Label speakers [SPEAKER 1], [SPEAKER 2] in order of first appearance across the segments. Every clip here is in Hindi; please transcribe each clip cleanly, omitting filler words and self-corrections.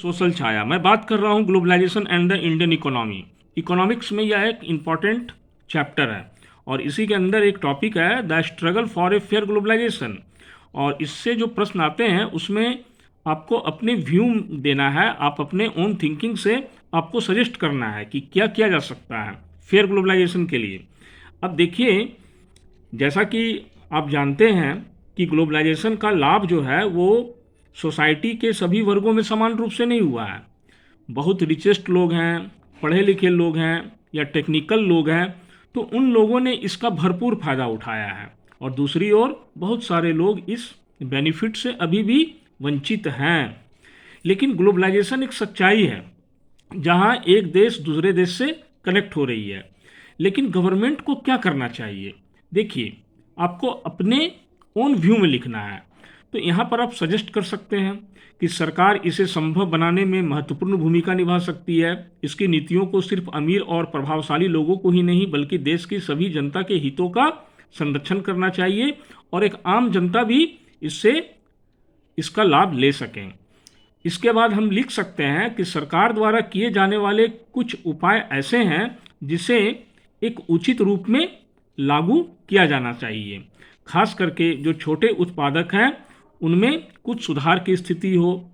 [SPEAKER 1] सोशल छाया। मैं बात कर रहा हूँ globalisation and the Indian economy. Economics में यह एक इम्पॉर्टेंट चैप्टर है और इसी के अंदर एक टॉपिक है the struggle for a fair globalisation. और इससे जो प्रश्न आते हैं उसमें आपको अपने व्यू देना है, आप अपने ओन थिंकिंग से आपको सजेस्ट करना है कि क्या किया जा सकता है फेयर ग्लोबलाइजेशन के लिए। अब देखिए, जैसा कि आप जानते हैं कि ग्लोबलाइजेशन का लाभ जो है वो सोसाइटी के सभी वर्गों में समान रूप से नहीं हुआ है। बहुत रिचेस्ट लोग हैं, पढ़े लिखे लोग हैं या टेक्निकल लोग हैं, तो उन लोगों ने इसका भरपूर फायदा उठाया है और दूसरी ओर बहुत सारे लोग इस बेनिफिट से अभी भी वंचित हैं। लेकिन ग्लोबलाइजेशन एक सच्चाई है जहां एक देश दूसरे देश से कनेक्ट हो रही है। लेकिन गवर्नमेंट को क्या करना चाहिए? देखिए, आपको अपने ओन व्यू में लिखना है। तो यहाँ पर आप सजेस्ट कर सकते हैं कि सरकार इसे संभव बनाने में महत्वपूर्ण भूमिका निभा सकती है। इसकी नीतियों को सिर्फ अमीर और प्रभावशाली लोगों को ही नहीं बल्कि देश की सभी जनता के हितों का संरक्षण करना चाहिए और एक आम जनता भी इससे इसका लाभ ले सकें। इसके बाद हम लिख सकते हैं कि सरकार द्वारा किए जाने वाले कुछ उपाय ऐसे हैं जिसे एक उचित रूप में लागू किया जाना चाहिए। खास करके जो छोटे उत्पादक हैं उनमें कुछ सुधार की स्थिति हो,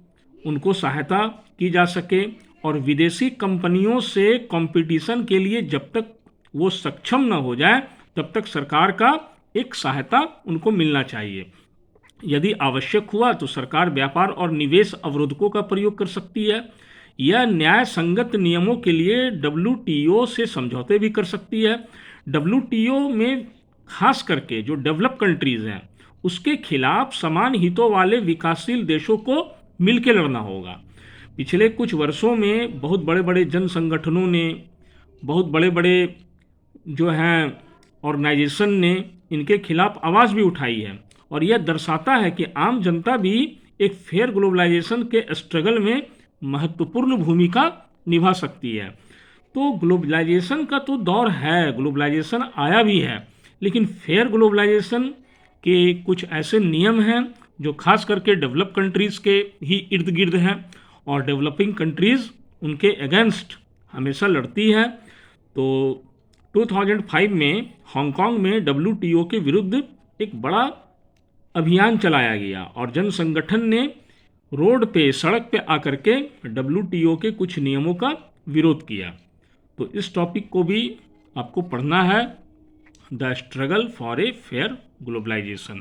[SPEAKER 1] उनको सहायता की जा सके और विदेशी कंपनियों से कंपटीशन के लिए जब तक वो सक्षम न हो जाए तब तक सरकार का एक सहायता उनको मिलना चाहिए। यदि आवश्यक हुआ तो सरकार व्यापार और निवेश अवरोधकों का प्रयोग कर सकती है। यह न्याय संगत नियमों के लिए डब्ल्यूटीओ से समझौते भी कर सकती है। डब्ल्यूटीओ में खास करके जो डेवलप कंट्रीज़ हैं उसके खिलाफ समान हितों वाले विकासशील देशों को मिलकर लड़ना होगा। पिछले कुछ वर्षों में बहुत बड़े बड़े जन संगठनों ने, बहुत बड़े बड़े जो हैं ऑर्गेनाइजेशन ने इनके खिलाफ आवाज़ भी उठाई है और यह दर्शाता है कि आम जनता भी एक फेयर ग्लोबलाइजेशन के स्ट्रगल में महत्वपूर्ण भूमिका निभा सकती है। तो ग्लोबलाइजेशन का तो दौर है, ग्लोबलाइजेशन आया भी है, लेकिन फेयर ग्लोबलाइजेशन के कुछ ऐसे नियम हैं जो खास करके डेवलप कंट्रीज़ के ही इर्द गिर्द हैं और डेवलपिंग कंट्रीज़ उनके अगेंस्ट हमेशा लड़ती हैं। तो 2005 में हांगकांग में डब्ल्यूटीओ के विरुद्ध एक बड़ा अभियान चलाया गया और जन संगठन ने रोड पे, सड़क पे आकर के डब्ल्यूटीओ के कुछ नियमों का विरोध किया। तो इस टॉपिक को भी आपको पढ़ना है, the struggle for a fair globalisation.